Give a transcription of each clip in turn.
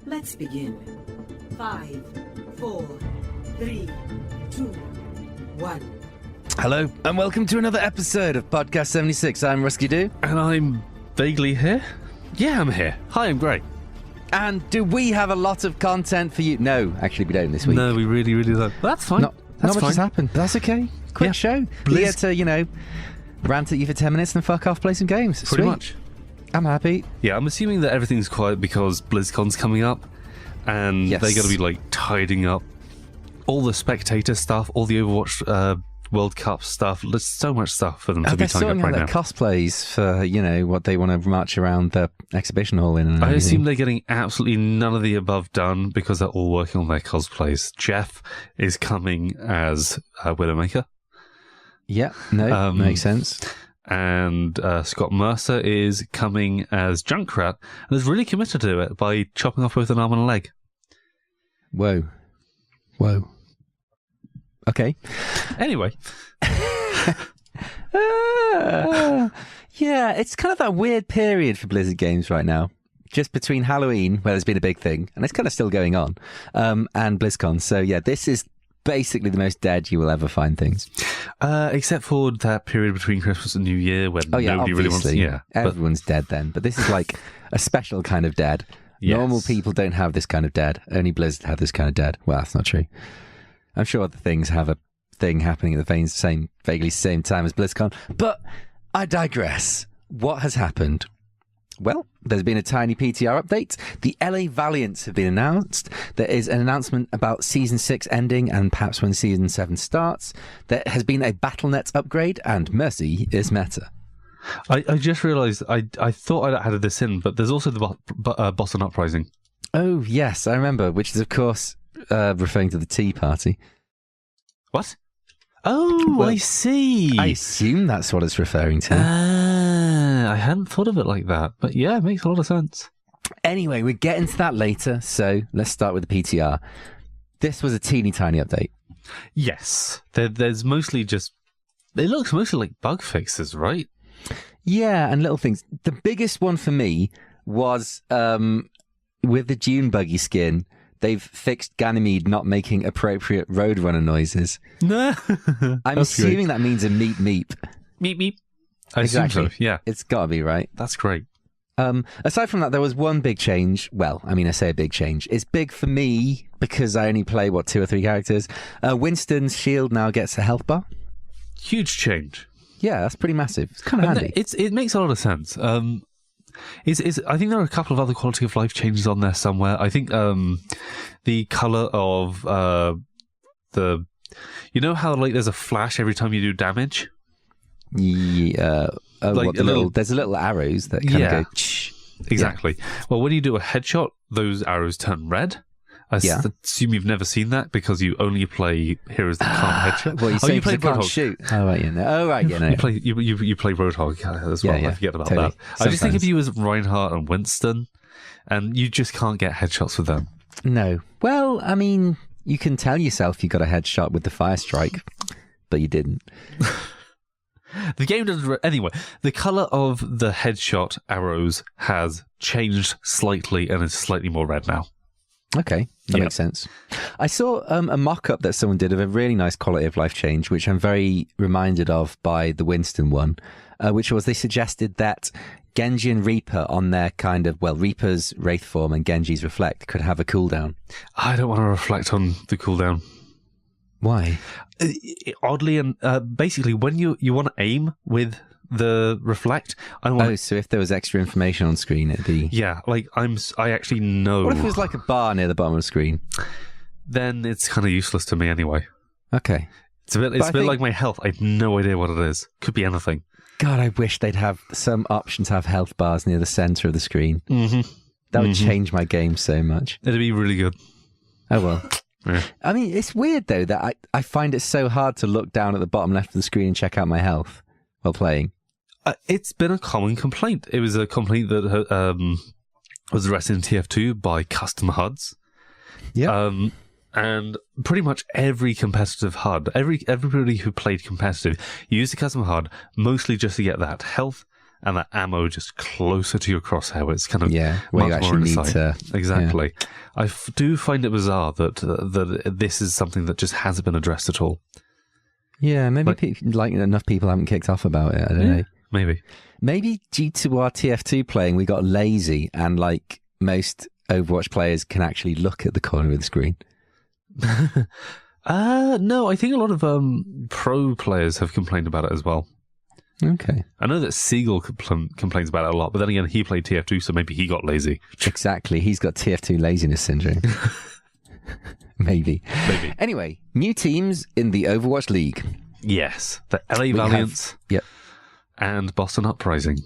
Let's begin. 5, 4, 3, 2, 1. Hello, and welcome to another episode of Podcast76. I'm Ruskeydoo. And I'm vaguely here? Yeah, I'm here. Hi, I'm Grey. And do we have a lot of content for you? No, actually we don't this week. No, we really, really don't. That's fine. Not much has happened, but that's okay. Quick show. Here to, rant at you for 10 minutes and fuck off, play some games. Pretty Sweet. much. I'm happy. Yeah, I'm assuming that everything's quiet because BlizzCon's coming up, and Yes. they got to be, tidying up all the spectator stuff, all the Overwatch World Cup stuff. There's so much stuff for them to be They're tidying sorting up out right their now. cosplays for, what they want to march around the exhibition hall in. And I everything. assume they're getting absolutely none of the above done because they're all working on their cosplays. Jeff is coming as Widowmaker. Yeah, no, makes sense. And Scott Mercer is coming as Junkrat and is really committed to it by chopping off both an arm and a leg. Whoa. Okay. Anyway. Yeah, it's kind of that weird period for Blizzard games right now. Just between Halloween, where there's been a big thing, and it's kind of still going on, and BlizzCon. So yeah, this is basically the most dead you will ever find things. Except for that period between Christmas and New Year when nobody obviously. really wants to... Yeah, everyone's dead then. But this is like a special kind of dead. Yes. Normal people don't have this kind of dead. Only Blizzard have this kind of dead. Well, that's not true. I'm sure other things have a thing happening at the vaguely same time as BlizzCon. But I digress. What has happened? Well, there's been a tiny PTR update. The LA Valiants have been announced. There is an announcement about Season 6 ending and perhaps when Season 7 starts. There has been a BattleNet upgrade and Mercy is meta. I just realised I thought I'd added this in, but there's also the Boston Uprising. Oh, yes, I remember, which is, of course, referring to the Tea Party. What? Oh, Well, I see. I assume that's what it's referring to. I hadn't thought of it like that, but yeah, it makes a lot of sense. Anyway, we'll get into that later, so let's start with the PTR. This was a teeny tiny update. Yes, there's mostly just... It looks mostly like bug fixes, right? Yeah, and little things. The biggest one for me was with the Dune buggy skin, they've fixed Ganymede not making appropriate Roadrunner noises. No. I'm assuming that means a meep meep. Meep meep. I Exactly. assume so, yeah. It's got to be, right? That's great. Aside from that, there was one big change. Well, I mean, I say a big change. It's big for me because I only play, 2 or 3 characters. Winston's shield now gets a health bar. Huge change. Yeah, that's pretty massive. It's kind of handy. It makes a lot of sense. I think there are a couple of other quality of life changes on there somewhere. I think the colour of the... You know how there's a flash every time you do damage? Yeah. There's a little arrows that kind of go... Exactly. Yeah. Well, when you do a headshot, those arrows turn red. I assume you've never seen that because you only play heroes that can't headshot. Well, you play Roadhog. Shoot. Oh, right, yeah. No. Oh, right, yeah. No. You play Roadhog as well. I forget about totally. that. I just think of you as Reinhardt and Winston, and you just can't get headshots with them. No. Well, I mean, you can tell yourself you got a headshot with the Fire Strike, but you didn't. The game doesn't... Anyway, the colour of the headshot arrows has changed slightly and is slightly more red now. Okay, that makes sense. I saw a mock-up that someone did of a really nice quality of life change, which I'm very reminded of by the Winston one, which was they suggested that Genji and Reaper on their kind of, Reaper's Wraith form and Genji's Reflect could have a cooldown. I don't want to reflect on the cooldown. Why? Oddly, and basically, when you want to aim with the Reflect, so if there was extra information on screen, it'd be... Yeah, I actually know... What if it was like a bar near the bottom of the screen? Then it's kind of useless to me anyway. Okay. It's a bit like my health. I have no idea what it is. Could be anything. God, I wish they'd have some option to have health bars near the centre of the screen. Mm-hmm. That would change my game so much. It'd be really good. Oh, well. Yeah. I mean, it's weird, though, that I find it so hard to look down at the bottom left of the screen and check out my health while playing. It's been a common complaint. It was a complaint that was addressed in TF2 by custom HUDs. Yeah. And pretty much every competitive HUD, everybody who played competitive used a custom HUD mostly just to get that health and that ammo just closer to your crosshair. It's kind of where you much more actually need inside. to... Exactly. Yeah. I do find it bizarre that this is something that just hasn't been addressed at all. Yeah, maybe enough people haven't kicked off about it. I don't know. Maybe due to our TF2 playing, we got lazy, and like most Overwatch players can actually look at the corner of the screen. No, I think a lot of pro players have complained about it as well. Okay. I know that Seagull complains about it a lot, but then again, he played TF2, so maybe he got lazy. Exactly. He's got TF2 laziness syndrome. Maybe. Anyway, new teams in the Overwatch League. Yes. The LA Valiants. Yep. And Boston Uprising.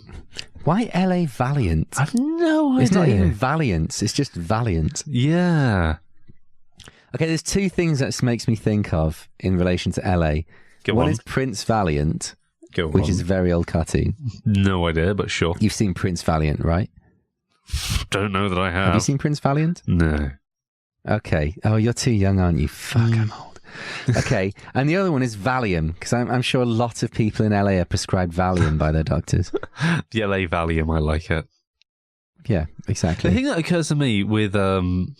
Why LA Valiant? I've no idea. It's not even Valiant. It's just Valiant. Yeah. Okay, there's two things that makes me think of in relation to LA. One is Prince Valiant, which is a very old cartoon. No idea, but sure. You've seen Prince Valiant, right? Don't know that I have. Have you seen Prince Valiant? No. Okay. Oh, you're too young, aren't you? Fuck, I'm old. Okay. And the other one is Valium, because I'm sure a lot of people in LA are prescribed Valium by their doctors. The LA Valium, I like it. Yeah, exactly. The thing that occurs to me with the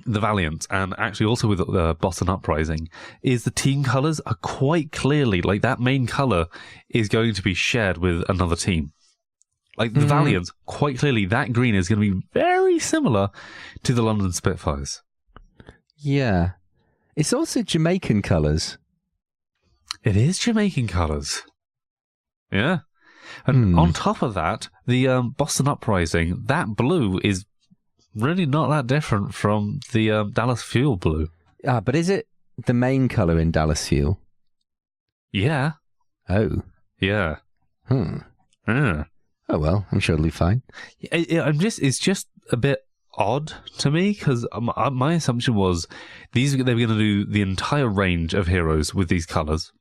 Valiant, and actually also with Boston Uprising, is the team colours are quite clearly, like that main colour is going to be shared with another team. Like the Valiant, quite clearly that green is going to be very similar to the London Spitfires. Yeah. It's also Jamaican colours. It is Jamaican colours. Yeah. And on top of that, the Boston Uprising, that blue is really not that different from the Dallas Fuel blue. Ah, but is it the main colour in Dallas Fuel? Yeah. Oh. Yeah. Yeah. Oh, well, I'm sure it'll be fine. It's just a bit odd to me, because my assumption was they were going to do the entire range of heroes with these colours.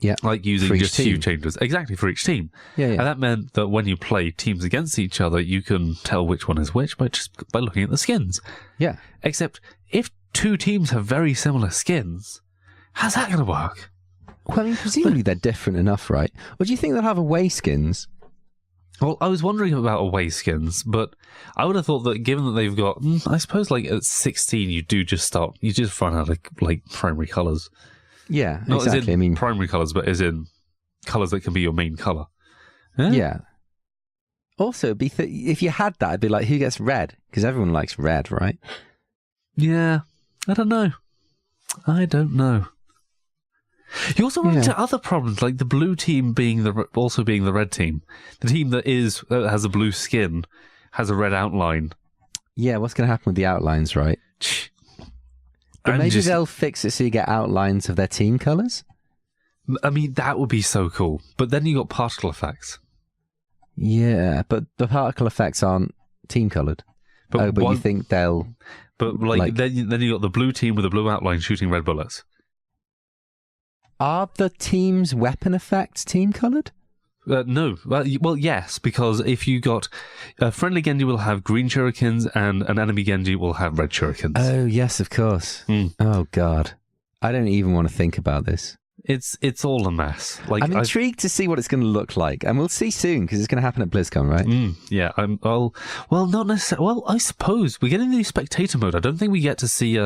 Yeah. Like using just hue changes. Exactly, for each team. Yeah. And that meant that when you play teams against each other, you can tell which one is which by looking at the skins. Yeah. Except, if two teams have very similar skins, how's that going to work? Well, I mean, presumably they're different enough, right? Or do you think they'll have away skins? Well, I was wondering about away skins, but I would have thought that given that they've got, I suppose, like at 16, you just run out of like primary colours. Yeah, not exactly. As in primary colours, but as in colours that can be your main colour. Yeah. Also, if you had that, it'd be like, who gets red? Because everyone likes red, right? Yeah, I don't know. You also run into other problems, like the blue team also being the red team. The team that has a blue skin has a red outline. Yeah, what's going to happen with the outlines, right? But maybe they'll fix it so you get outlines of their team colours? I mean, that would be so cool. But then you got particle effects. Yeah, but the particle effects aren't team coloured. But you think they'll... But then you got the blue team with a blue outline shooting red bullets. Are the team's weapon effects team coloured? No. Well, yes, because if you got a friendly Genji will have green shurikens and an enemy Genji will have red shurikens. Oh, yes, of course. Oh, God. I don't even want to think about this. It's all a mess. Like, I'm intrigued to see what it's going to look like, and we'll see soon because it's going to happen at BlizzCon, right? Yeah. Well, not necessarily. Well, I suppose we're getting the spectator mode. I don't think we get to see.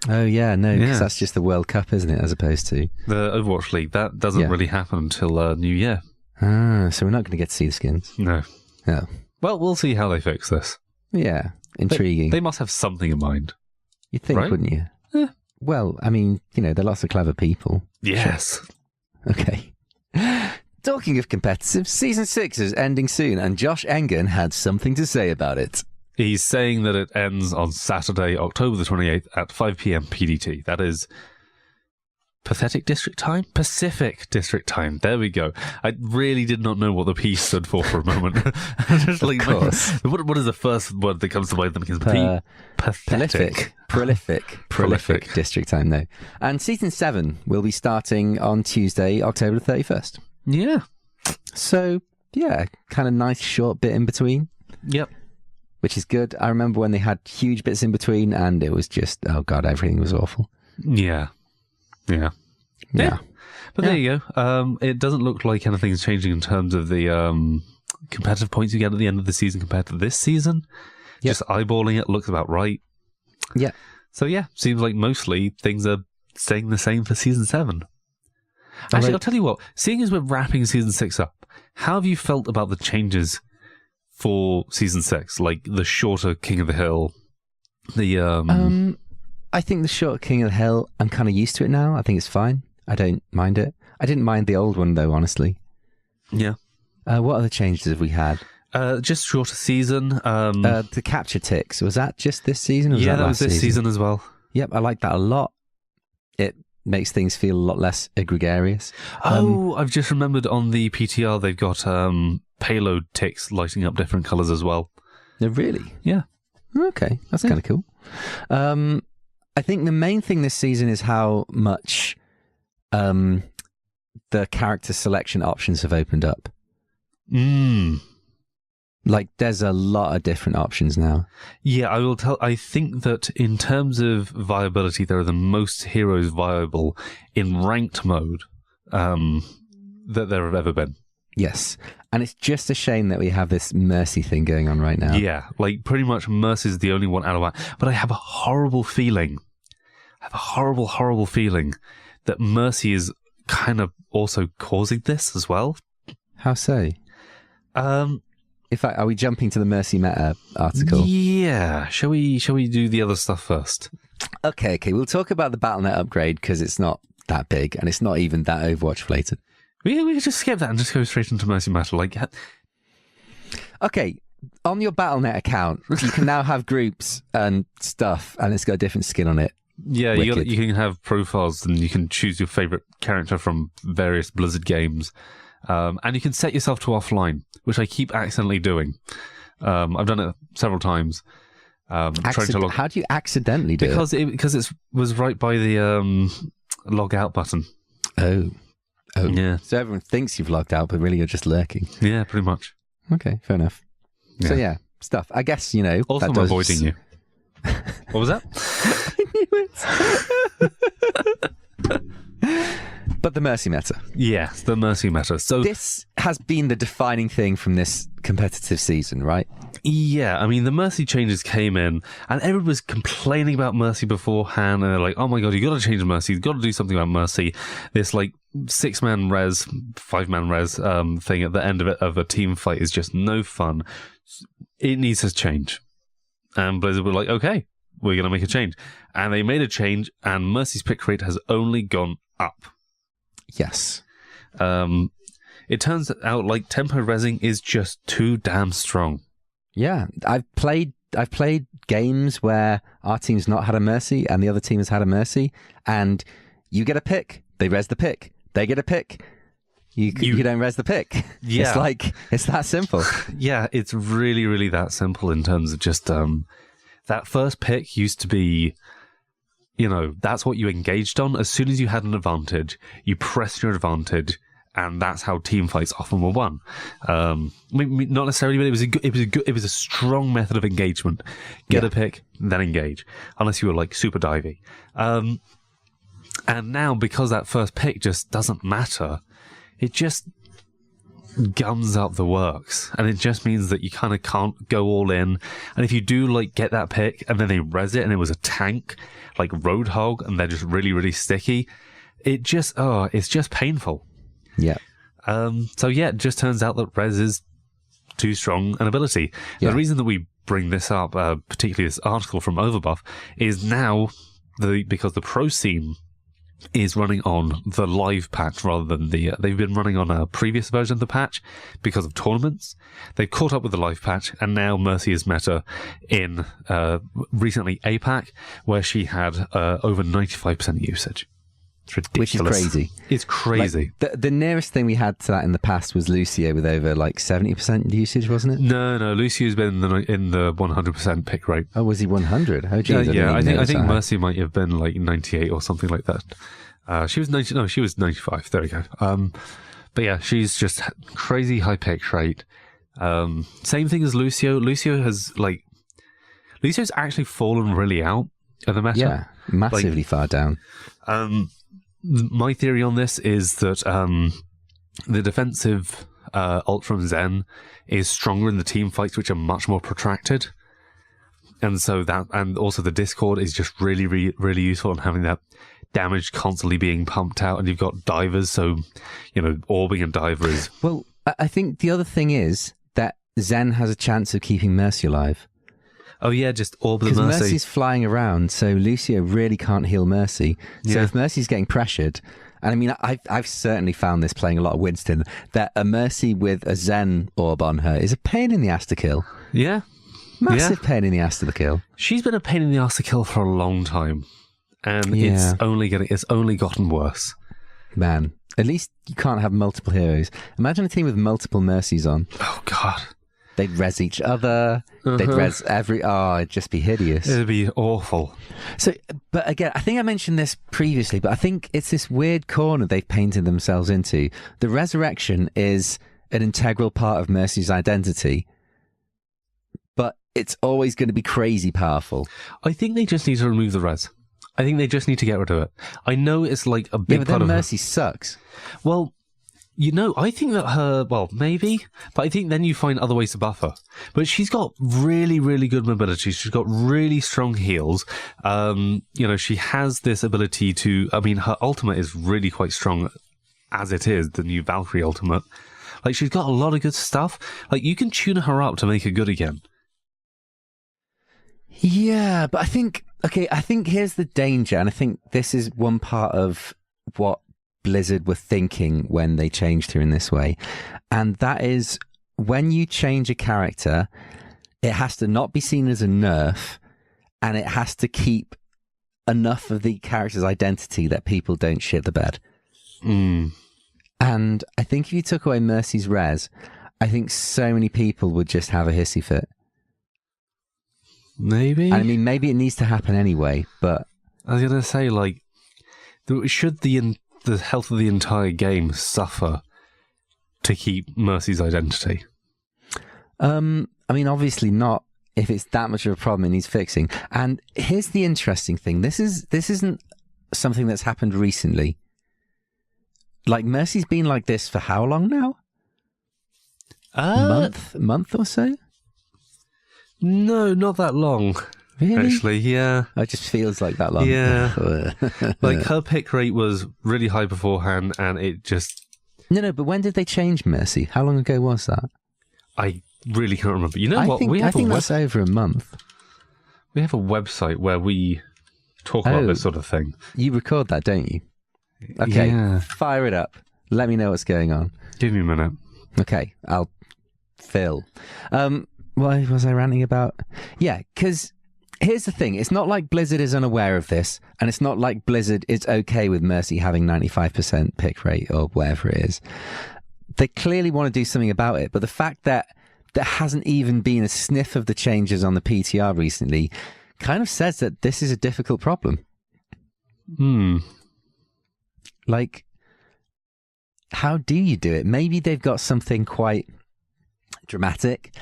Oh yeah, no, because that's just the World Cup, isn't it? As opposed to the Overwatch League. That doesn't really happen until New Year. Ah, so we're not going to get to see the skins. No. No. Well, we'll see how they fix this. Yeah, intriguing. They must have something in mind. You'd think, right? Wouldn't you? Yeah. Well, I mean, there are lots of clever people. Yes. Sure. Okay. Talking of competitive, Season 6 is ending soon, and Josh Engen had something to say about it. He's saying that it ends on Saturday, October the 28th at 5 p.m. PDT. That is Pacific District Time? Pacific District Time. There we go. I really did not know what the P stood for a moment. Just of course. What is the first word that comes to mind that begins with P? Pathetic. Prolific District Time, though. And Season 7 will be starting on Tuesday, October the 31st. Yeah. So, yeah, kind of nice short bit in between. Yep. Which is good. I remember when they had huge bits in between and it was just, oh God, everything was awful. Yeah. Yeah. Yeah. But there you go. It doesn't look like anything's changing in terms of the competitive points you get at the end of the season compared to this season. Yep. Just eyeballing it looks about right. Yeah. So yeah, seems like mostly things are staying the same for season 7. Actually, I'll tell you what, seeing as we're wrapping season 6 up, how have you felt about the changes for season 6? Like the shorter King of the Hill, I think the short King of the Hill, I'm kind of used to it now. I think it's fine. I don't mind it. I didn't mind the old one though, honestly. Yeah. What other changes have we had? Just shorter season. The capture ticks, was that just this season? Or was Yeah, that was this season as well. Yep, I like that a lot. It makes things feel a lot less gregarious. I've just remembered on the PTR they've got payload ticks lighting up different colours as well. No, really? Yeah. Okay, that's kind of cool. I think the main thing this season is how much the character selection options have opened up. Like, there's a lot of different options now. Yeah, I think that in terms of viability, there are the most heroes viable in ranked mode that there have ever been. Yes. And it's just a shame that we have this Mercy thing going on right now. Yeah, like pretty much Mercy is the only one out of whack. But I have a horrible feeling. Horrible feeling that Mercy is kind of also causing this as well. How so? In fact, are we jumping to the Mercy meta article? Yeah. Shall we do the other stuff first? Okay. We'll talk about the BattleNet upgrade because it's not that big and it's not even that Overwatch related. We could just skip that and just go straight into Mercy Meta. Okay. On your BattleNet account, you can now have groups and stuff, and it's got a different skin on it. Yeah, you can have profiles and you can choose your favourite character from various Blizzard games. And you can set yourself to offline, which I keep accidentally doing. I've done it several times. How do you accidentally do it? Because it was right by the log out button. Oh. Yeah. So everyone thinks you've logged out, but really you're just lurking. Yeah, pretty much. Okay, fair enough. Yeah. So yeah, stuff. I guess, Also, I'm avoiding you. What was that? I knew it. But the Mercy meta. Yes, the Mercy meta. So this has been the defining thing from this competitive season, right? Yeah, I mean, the Mercy changes came in, and everyone was complaining about Mercy beforehand, and they're like, oh my god, you got to change Mercy, you got to do something about Mercy. This, 6-man res, 5-man res thing at the end of a team fight is just no fun. It needs to change. And Blizzard were like, okay, we're going to make a change. And they made a change, and Mercy's pick rate has only gone up. Yes. It turns out tempo resing is just too damn strong. Yeah, I've played games where our team's not had a Mercy and the other team has had a Mercy, and you get a pick, they res the pick, they get a pick, you don't res the pick. Yeah. It's that simple. Yeah, it's really, really that simple in terms of just that first pick used to be, that's what you engaged on. As soon as you had an advantage, you pressed your advantage, and that's how team fights often were won. Not necessarily, but it was a strong method of engagement. Get a pick, then engage, unless you were super divey. And now, because that first pick just doesn't matter, it just gums up the works, and it just means that you kind of can't go all in. And if you do get that pick and then they res it and it was a tank like Roadhog and they're just really, really sticky, it's just painful. Yeah. So yeah, it just turns out that res is too strong an ability. Yeah. The reason that we bring this up, particularly this article from Overbuff, is now because the pro scene is running on the live patch rather than they've been running on a previous version of the patch because of tournaments. They've caught up with the live patch, and now Mercy is meta in recently APAC, where she had over 95% usage. It's ridiculous. Which is crazy. It's crazy. The nearest thing we had to that in the past was Lucio with over 70% usage, wasn't it? No, Lucio's been in the 100% pick rate. Oh, was he 100? Oh, geez. I think Mercy might have been 98 or something like that. She was 90. No, she was 95. There we go. But yeah, she's just crazy high pick rate. Same thing as Lucio. Lucio's actually fallen really out of the meta. Yeah, massively far down. my theory on this is that the defensive ult from Zen is stronger in the team fights, which are much more protracted. And so and also the Discord is just really, really, really useful in having that damage constantly being pumped out. And you've got divers, so, orbing and diver is... Well, I think the other thing is that Zen has a chance of keeping Mercy alive. Oh yeah, just orb the Mercy. Because Mercy. Mercy's flying around, so Lucio really can't heal Mercy. So if Mercy's getting pressured... And I mean, I've certainly found this playing a lot of Winston, that a Mercy with a Zen orb on her is a pain in the ass to kill. Yeah. Massive pain in the ass to kill. She's been a pain in the ass to kill for a long time. And it's only gotten worse. Man, at least you can't have multiple heroes. Imagine a team with multiple Mercies on. Oh, God. They'd res each other. They'd res every... Oh, it'd just be hideous. It'd be awful. So, but again, I think I mentioned this previously, but I think it's this weird corner they've painted themselves into. The resurrection is an integral part of Mercy's identity, but it's always going to be crazy powerful. I think they just need to remove the res. I think they just need to get rid of it. I know it's like a big part of Mercy sucks. Well... I think that maybe, but I think then you find other ways to buff her. But she's got really, really good mobility. She's got really strong heals. She has this ability to, her ultimate is really quite strong as it is, the new Valkyrie ultimate. Like, she's got a lot of good stuff. Like, you can tune her up to make her good again. Yeah, but I think here's the danger, and I think this is one part of what Blizzard were thinking when they changed her in this way, and that is when you change a character, it has to not be seen as a nerf, and it has to keep enough of the character's identity that people don't shit the bed. And I think if you took away Mercy's res, I think so many people would just have a hissy fit. Maybe. I mean, maybe it needs to happen anyway, but I was gonna say, like, should the health of the entire game suffer to keep Mercy's identity? I mean, obviously not if it's that much of a problem it needs fixing. And here's the interesting thing. This isn't something that's happened recently. Like, Mercy's been like this for how long now? Month or so? No, not that long. Really? Actually, yeah. It just feels like that long. Yeah. Like, her pick rate was really high beforehand, and it just... No, but when did they change Mercy? How long ago was that? I really can't remember. You know what? I think that's over a month. We have a website where we talk about this sort of thing. You record that, don't you? Okay, yeah. Fire it up. Let me know what's going on. Give me a minute. Okay, I'll fill. What was I ranting about? Yeah, because... Here's the thing, it's not like Blizzard is unaware of this, and it's not like Blizzard is okay with Mercy having 95% pick rate or whatever it is. They clearly want to do something about it, but the fact that there hasn't even been a sniff of the changes on the PTR recently kind of says that this is a difficult problem. Like, how do you do it? Maybe they've got something quite dramatic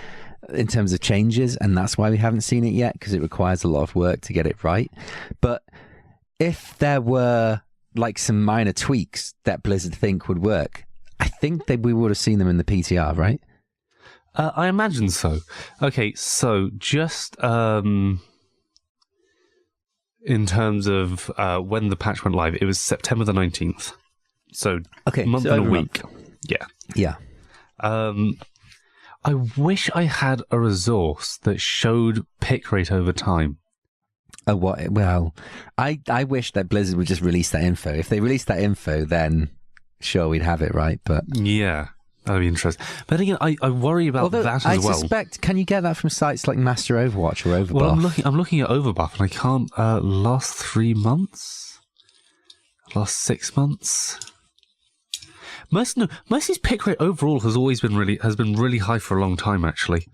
in terms of changes, and that's why we haven't seen it yet, because it requires a lot of work to get it right. But if there were like some minor tweaks that Blizzard think would work, I think we would have seen them in the PTR, right? I imagine so. Okay, so just in terms of when the patch went live, it was September the 19th. So month and a week. Yeah. I wish I had a resource that showed pick rate over time. Oh, what? Well, I wish that Blizzard would just release that info. If they released that info, then sure, we'd have it, right? But yeah, that'd be interesting. But again, I worry about that as well. I suspect, can you get that from sites like Master Overwatch or Overbuff? Well, I'm looking at Overbuff, and I can't. Last 3 months, last 6 months. Mercy's pick rate overall has been really high for a long time, actually.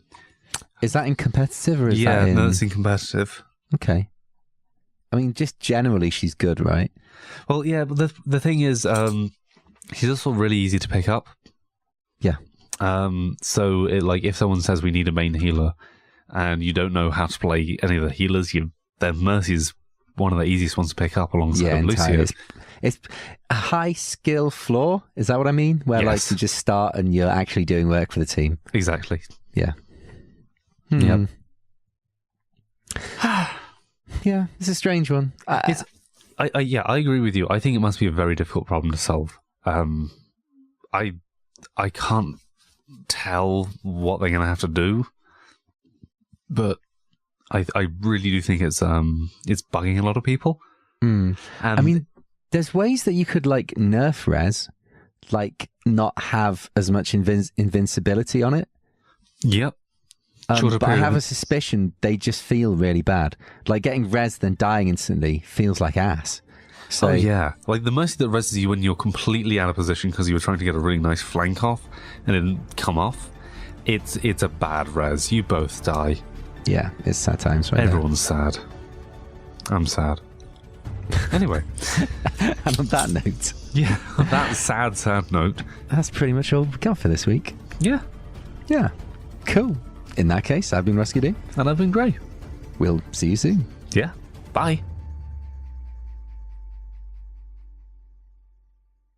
Is that in competitive, or is that in... no, it's in competitive. Okay. I mean, just generally, she's good, right? Well, yeah, but the thing is, she's also really easy to pick up. Yeah. So, if someone says we need a main healer, and you don't know how to play any of the healers, then Mercy's one of the easiest ones to pick up alongside entirely. Lucio. It's a high skill floor. Is that what I mean? Where like you just start and you're actually doing work for the team. Exactly. Yeah. Yep. Yeah, it's a strange one. I agree with you. I think it must be a very difficult problem to solve. I can't tell what they're going to have to do, but I really do think it's bugging a lot of people. I mean, there's ways that you could like nerf res, like not have as much invincibility on it. Yep. But I have a suspicion they just feel really bad. Like getting res then dying instantly feels like ass. So like the mercy that reses you when you're completely out of position because you were trying to get a really nice flank off and it didn't come off. It's a bad res. You both die. Yeah, it's sad times right Everyone's sad. I'm sad. Anyway. And on that note. Yeah, on that sad note. That's pretty much all we've got for this week. Yeah. Yeah. Cool. In that case, I've been Ruskeydoo. And I've been Grey. We'll see you soon. Yeah. Bye.